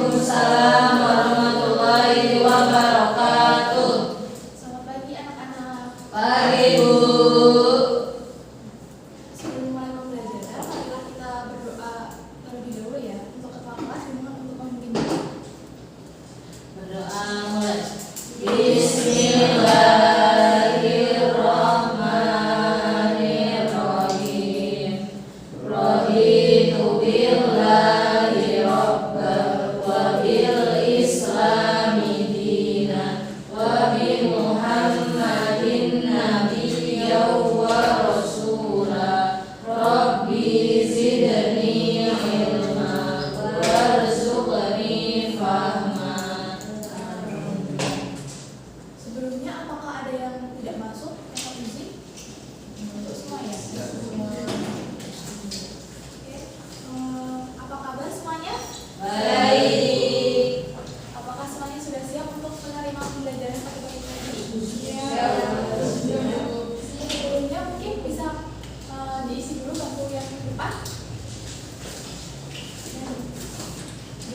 Waalaikumsalam warahmatullahi wabarakatuh. Selamat pagi anak-anak. Pagi Bu. Sebelum mulai pembelajaran, marilah kita berdoa terlebih dahulu ya untuk ketua kelas dan untuk pemimpin. Berdoa mulai. Bismillahirrahmanirrahim. Raditu billahi rabban wa bil islami dinan wa bi Muhammadin nabiyyan wa rasula. Rabbi zidni ilma warzuqni fahma. Sebelumnya, apakah ada yang tidak masuk atau izin? Untuk semua ya? Oke. Apa kabar semuanya? Baik. Apakah semuanya sudah siap untuk menerima pembelajaran pagi-pagi ini? Sebelumnya mungkin bisa diisi dulu bangku yang depan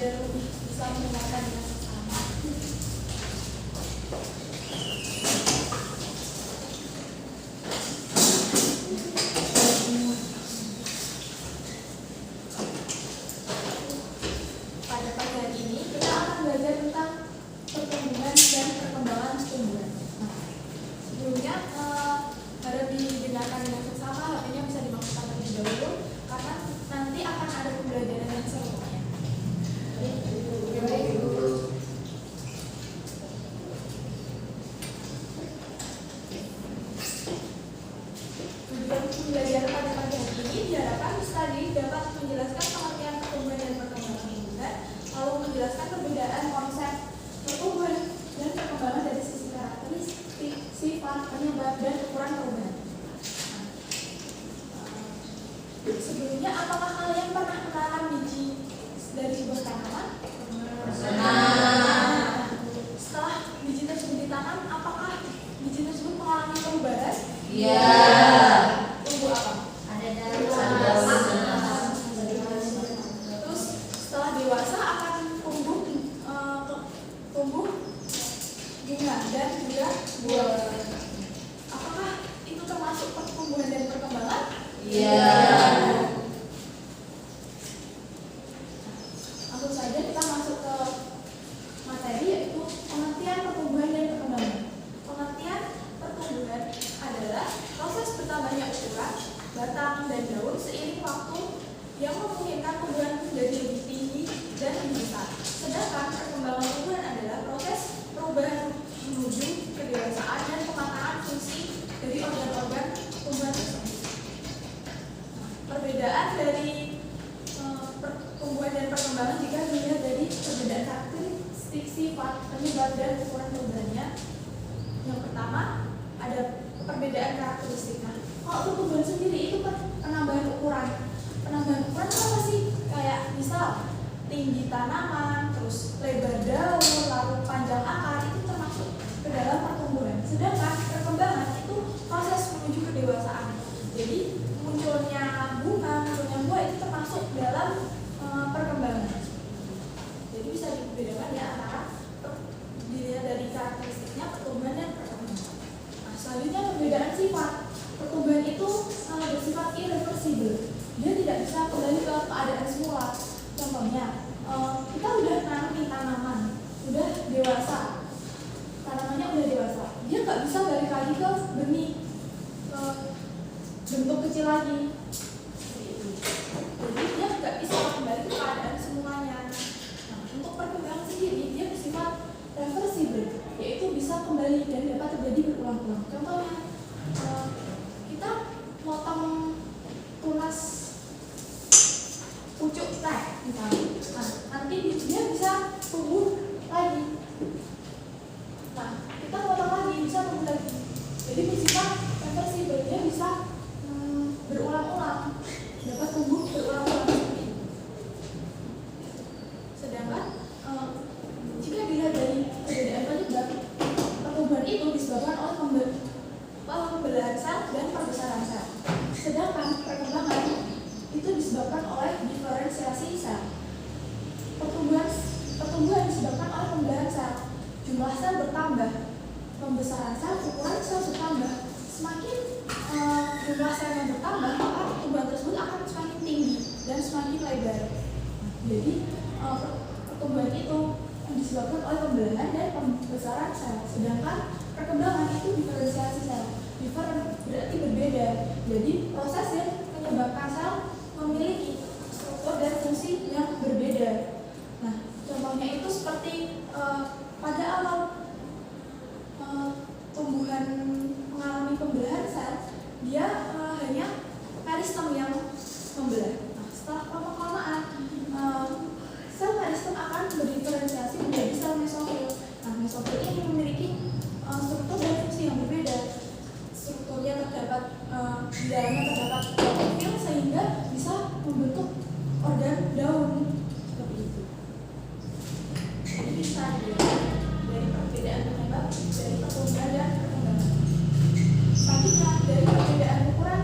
biar lebih bisa mendengarkan dengan seksama. Pada pagi hari ini kita akan belajar tentang pertumbuhan dan perkembangan tumbuhan. Nah, sebelumnya harap didengarkan dengan seksama, artinya bisa dimaksudkan terlebih dahulu karena nanti akan ada pembelajaran yang selanjutnya. Tujuan pembelajaran pada pagi hari ini diharapkan tadi dapat menjelaskan pengertian pertumbuhan dan perkembangan tumbuhan, lalu menjelaskan perbedaan konsep pertumbuhan dan perkembangan dari sisi karakteristik, sifat, penyebab, dan ukuran perubahan. Sebelumnya, apakah kalian pernah menanam biji dari sebuah tanaman? Setelah biji tersebut ditanam, apakah biji tersebut mengalami perubahan? Iya. Tumbuh apa? Ada daun. Terus setelah dewasa akan tumbuh bunga dan juga buah. Apakah itu termasuk pertumbuhan dan perkembangan? Iya. Langsung saja kita masuk ke materi, yaitu pengertian pertumbuhan dan perkembangan. Pengertian pertumbuhan adalah proses bertambahnya ukuran, batang, dan daun seiring waktu yang memungkinkan tumbuhan menjadi lebih tinggi dan lebih besar. Sedangkan perkembangan tumbuhan adalah proses perubahan menuju kedewasaan dan pematangan fungsi dari organ-organ tumbuhan tersebut. Perbedaan dari pertumbuhan dan perkembangan jika dilihat dari perbedaan karakteristik, sifat, penyebab, dan ukuran tumbuhannya. Yang pertama ada perbedaan karakteristik. Nah, kalau pertumbuhan sendiri itu penambahan ukuran. Penambahan ukuran itu apa sih? Kayak misal tinggi tanaman, terus lebar daun, lalu panjang akar, itu termasuk ke dalam pertumbuhan. Sedangkan perkembangan itu proses menuju kedewasaan. Jadi munculnya bunga, munculnya buah itu termasuk dalam perkembangan. Jadi bisa dibedakan ya antara dilihat dari karakteristiknya pertumbuhan dan perkembangan. Nah, selanjutnya perbedaan sifat. Pertumbuhan itu bersifat irreversibel. Dia tidak bisa kembali ke keadaan semula. Contohnya, kita udah nanam tanaman, udah dewasa, tanamannya udah dewasa, dia nggak bisa balik lagi ke benih, ke bentuk kecil lagi. Jadi dia nggak bisa kembali ke keadaan semulanya. Nah, untuk perkembangan sendiri dia bersifat reversibel, yaitu bisa kembali dan dapat terjadi berulang-ulang. Contohnya, kita potong tunas pucuk teh misalnya, nah nanti dia bisa tumbuh lagi. Nah, kita potong lagi bisa tumbuh lagi. Jadi bersifat reversibel, dia bisa berulang-ulang, dapat tumbuh berulang-ulang. Sedangkan jika dilihat dari perbedaan penyebab, pertumbuhan itu disebabkan oleh pembelahan sel dan perbesaran sel. Sedangkan perkembangan itu disebabkan oleh diferensiasi sel. Pertumbuhan pembesaran sel, ukuran sel bertambah. Semakin jumlah sel yang bertambah, maka pertumbuhan tersebut akan semakin tinggi dan semakin lebar. Jadi pertumbuhan itu disebabkan oleh pembelahan dan pembesaran sel. Sedangkan perkembangan itu diferensiasi sel. Berarti berbeda. Jadi proses yang menyebabkan sel memiliki struktur dan fungsi yang berbeda. Nah, contohnya itu seperti pada awal tumbuhan mengalami pembelahan sel, dia hanya meristem yang membelah. Nah, setelah lama-kelamaan sel meristem akan berdiferensiasi menjadi sel mesofil. Nah, mesofil ini memiliki struktur dan fungsi yang berbeda. Strukturnya terdapat di dalamnya terdapat klorofil sehingga bisa membentuk organ daun seperti itu. Jadi bisa dari perbedaan penyebab dari pertumbuhan dan perkembangan. Selanjutnya dari perbedaan ukuran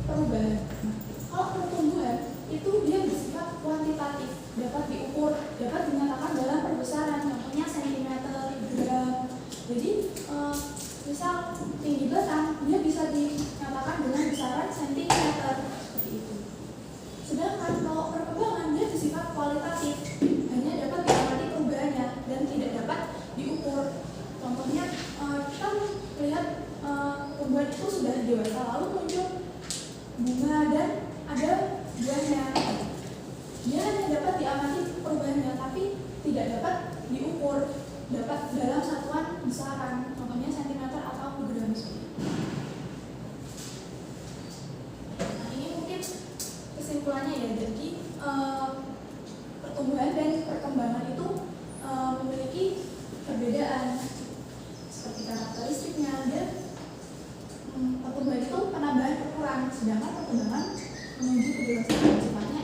perubahan. Nah, kalau pertumbuhan itu dia bersifat kuantitatif, dapat diukur, dapat dinyatakan dalam perbesaran, contohnya sentimeter, gram. Jadi misal tinggi batang dia bisa dinyatakan dengan besaran sentimeter seperti itu. Sedangkan kalau perkembangan dia bersifat kualitatif, hanya dapat diamati perubahannya dan tidak dapat diukur. Contohnya kita melihat tumbuhan itu sudah dewasa lalu muncul bunga dan ada buahnya. Dia hanya dapat diamati perubahannya tapi tidak dapat diukur, dapat dalam satuan besaran, contohnya sentimeter atau gram. Nah, ini mungkin kesimpulannya ya. Jadi pertumbuhan dan perkembangan itu memiliki perbedaan seperti karakteristiknya. Dan pertumbuhan itu penambahan ukuran, sedangkan perkembangan menuju kedewasaan sifatnya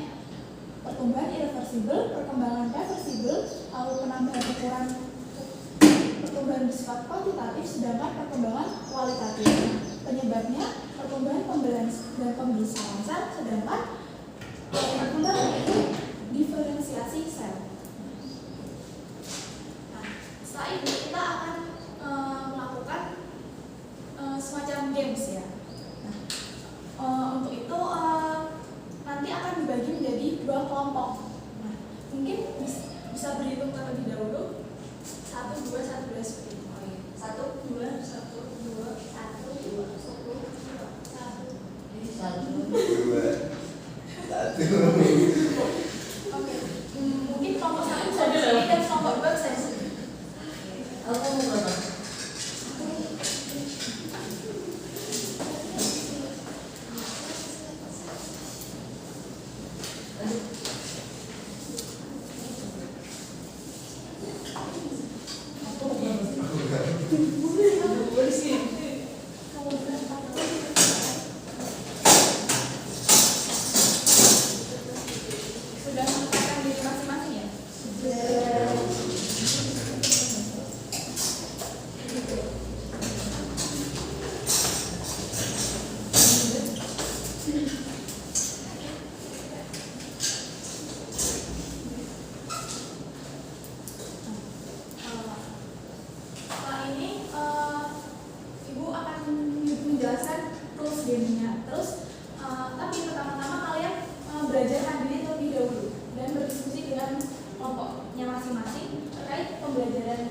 pertumbuhan irreversibel, perkembangan reversibel, lalu penambahan ukuran pertumbuhan bersifat kuantitatif, sedangkan perkembangan kualitatif. Penyebabnya pertumbuhan pembelahan dan pembesaran sel, sedangkan perkembangan itu diferensiasi sel. Nah, setelah itu kita akan melakukan semacam games ya. Nah, untuk itu nanti akan dibagi menjadi 2 kelompok. Nah, mungkin bisa berhitung terlebih dahulu. 1, 2, 1, 2 seperti itu. 1, 2, 1, 2, 1, 2, 10, 1, 1, 2, 1. Oke. Mungkin kelompok 1 bisa di sini dan kelompok 2 bisa di sini. Aku mau berapa? Sudah menetapkan diri masing-masing ya? Setelah ini Ibu akan menjelaskan rules gamenya. Terus tapi pertama-tama kalian belajar mandiri terlebih dahulu dan berdiskusi dengan kelompoknya masing-masing terkait pembelajaran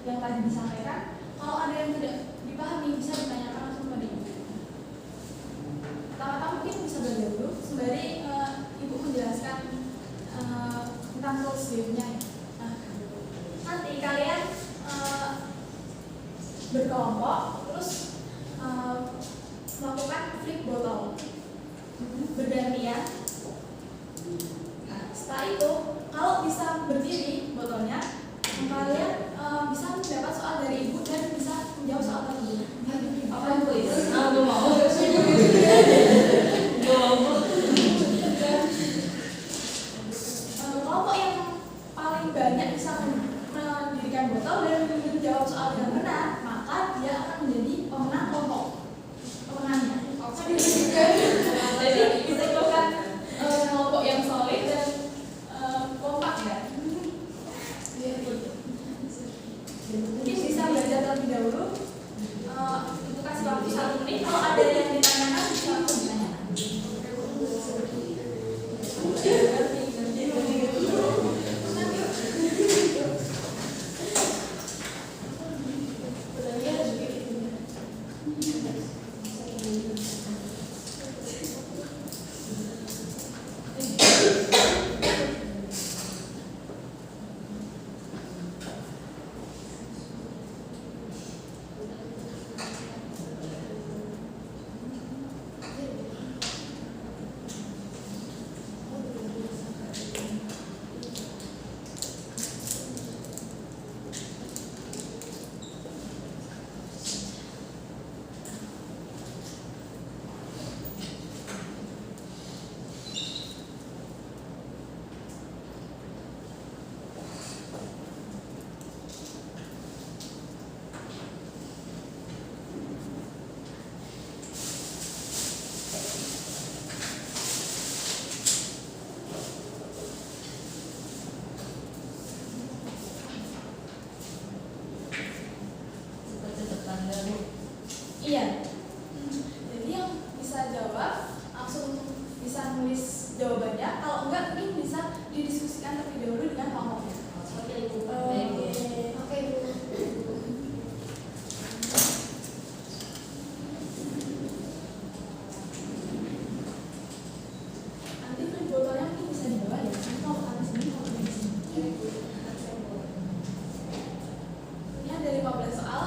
yang tadi disampaikan. Kalau ada yang tidak dipahami bisa ditanyakan langsung pada Ibu. Pertama-tama mungkin bisa belajar dulu sembari Ibu menjelaskan tentang rules gamenya. Nah, nanti kalian berkelompok terus melakukan flip botol bergantian. Nah, setelah itu kalau bisa berdiri botolnya, kalian bisa mendapat soal dari Ibu dan bisa menjawab soal tersebut. Apa yang itu? Aku mau. Kelompok yang paling banyak bisa mendirikan botol dan menjawab soal dengan benar, maka dia akan menjadi Iya. Jadi yang bisa jawab langsung bisa nulis jawabannya. Kalau enggak mungkin bisa didiskusikan terlebih dahulu dengan kelompoknya. Oke. Nanti botolnya mungkin bisa dibawa ya. Kalau karena sini kalau di sini. Ini ada 15 soal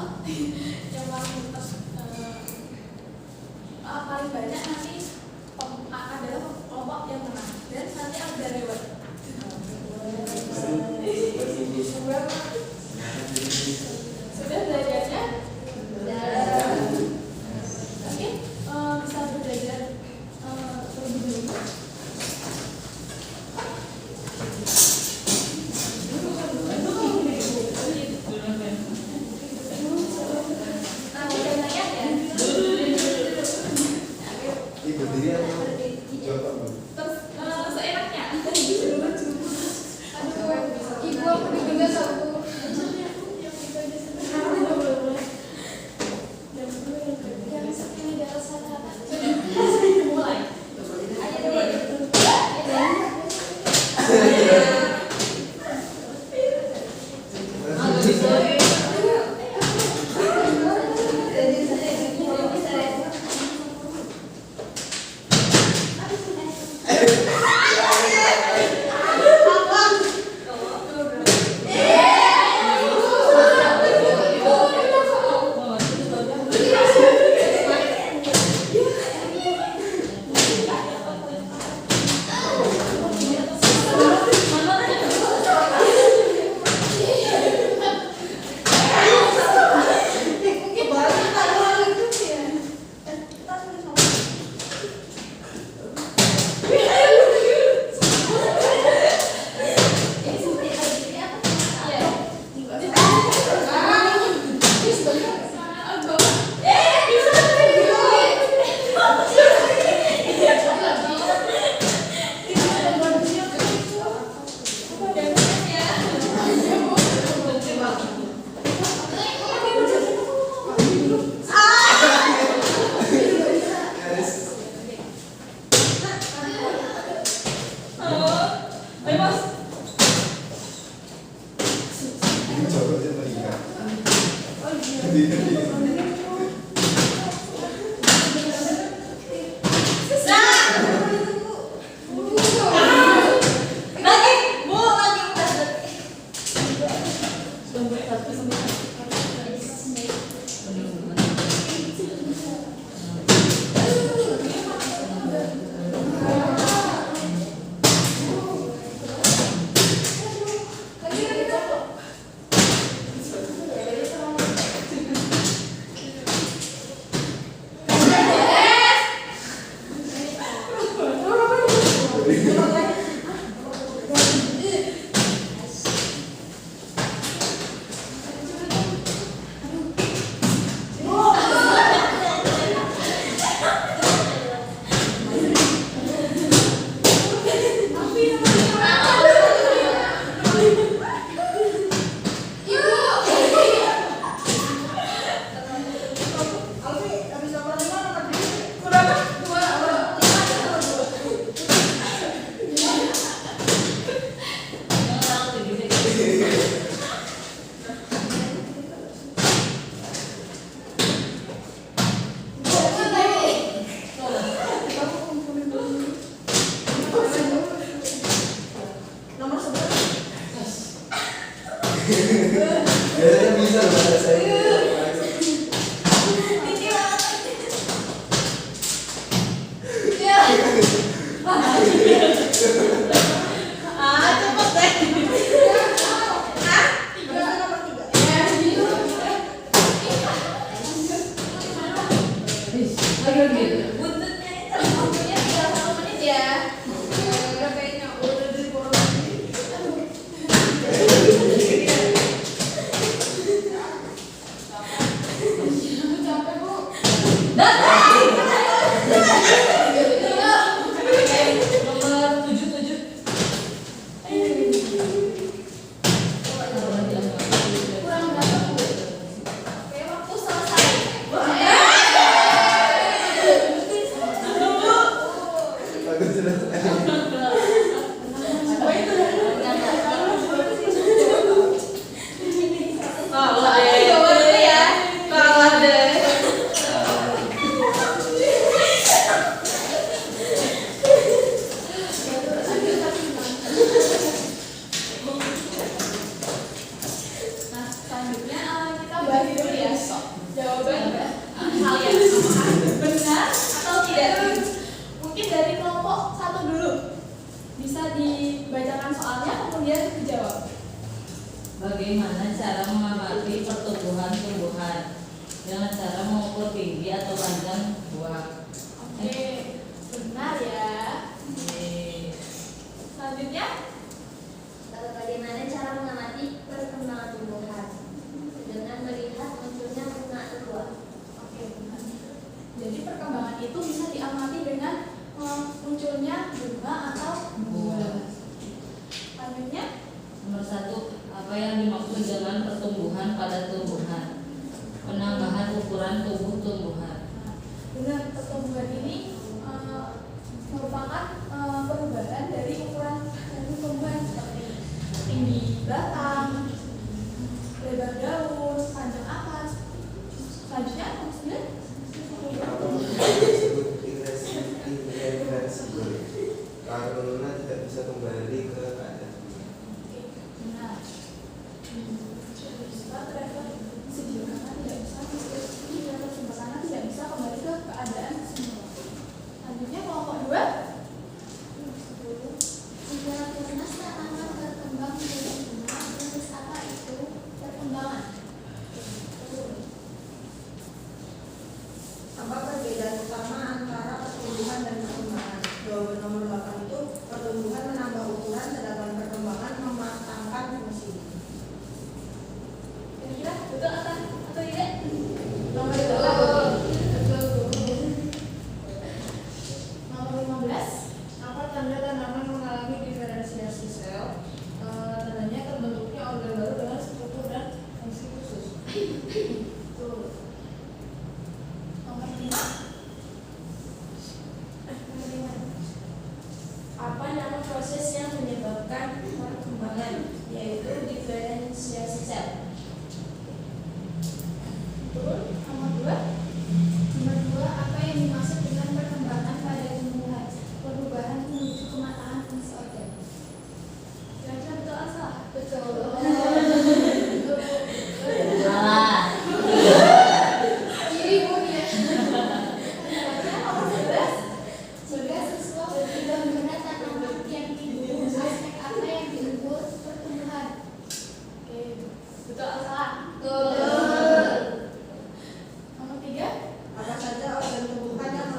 yang paling paling banyak nanti adalah kelompok yang menang dan nanti ada reward. Sudah belajarnya? Oke, bisa belajar terlebih dulu. Biasanya bisa loh bahasa saya. Tinggi banget. Ya. Cepet deh. Lagi. Buntutnya itu waktunya tinggal 1 menit ya. Udah kayaknya udah di bawah lagi. Capek bu. Nomor 77. Kurang berapa bu? Oke waktu selesai. Bagus selesai. Kalah deh. Ya. Kalah deh. Nah, selanjutnya kita bahas dulu ya jawaban kalian apakah benar atau tidak. Mungkin dari kelompok 1 dulu bisa dibacakan soalnya kemudian dijawab. Bagaimana cara mengamati pertumbuhan tumbuhan? Dengan cara mengukur tinggi atau panjang buah. Oke, benar ya. Selanjutnya Bagaimana cara mengamati perkembangan tumbuhan? Dengan melihat munculnya bunga atau buah. oke benar. Jadi perkembangan itu bisa diamati dengan munculnya bunga atau buah. Selanjutnya Nomor 1, apa yang dimaksud dengan pertumbuhan pada tumbuhan? Penambahan ukuran tubuh tumbuhan. dengan pertumbuhan ini merupakan perubahan dari ukuran tumbuhan seperti tinggi batang, lebar daun, panjang akar. Selanjutnya maksudnya Disebut irreversible karena tidak bisa kembali ke keadaan. benar. Tidak bisa kembali ke keadaan semula. Selanjutnya kelompok 2. Jika tunas tanaman berkembang menjadi bunga, terus apa itu perkembangan? Apa perbedaan utama antara pertumbuhan dan perkembangan? Jawaban nomor 8 itu pertumbuhan menambah ukuran sedangkan perkembangan mematangkan fungsi. Kira-kira betul atau tidak? Nomor Nomor 15. apa tanda tanaman mengalami diferensiasi sel? Tandanya terbentuknya organ baru dengan struktur dan fungsi khusus. Tuh. Nomor 5. Apa nama proses yang menyebabkan perkembangan? Yaitu diferensiasi sel. Betul. Nomor 2. Nomor 2, apa yang dimaksud dengan perkembangan pada tumbuhan? Perubahan menuju kematangan fungsi organ. Kira-kira betul atau salah? Betul. Salah. Iri pun ya. Selanjutnya nomor 11. Jika siswa bagaimana tanaman yang timbul, aspek apa yang diukur pertumbuhan? Oke, betul atau salah? Betul. Nomor 3. Apa saja organ tumbuhan yang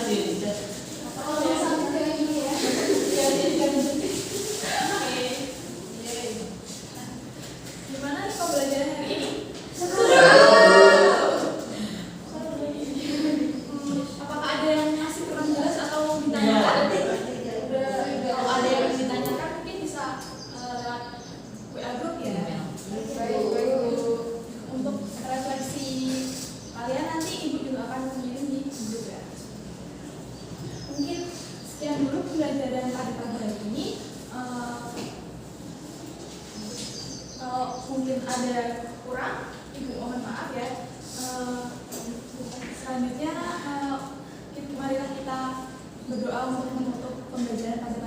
sih. Kalau misalnya kayak gini ya, ya jadi ganti. Gimana nih pembelajaran hari ini? Apakah ada yang masih kurang jelas atau ditanyakan? Kalau ada yang ditanyakan mungkin bisa lewat WA group ya. Untuk refleksi kalian nanti ibu juga akan mengirim di grup ya. Mungkin sekian dulu pembelajaran pada pagi hari ini. Kalau mungkin ada kurang, ibu mohon maaf ya. Selanjutnya, marilah kita berdoa untuk menutup pembelajaran pada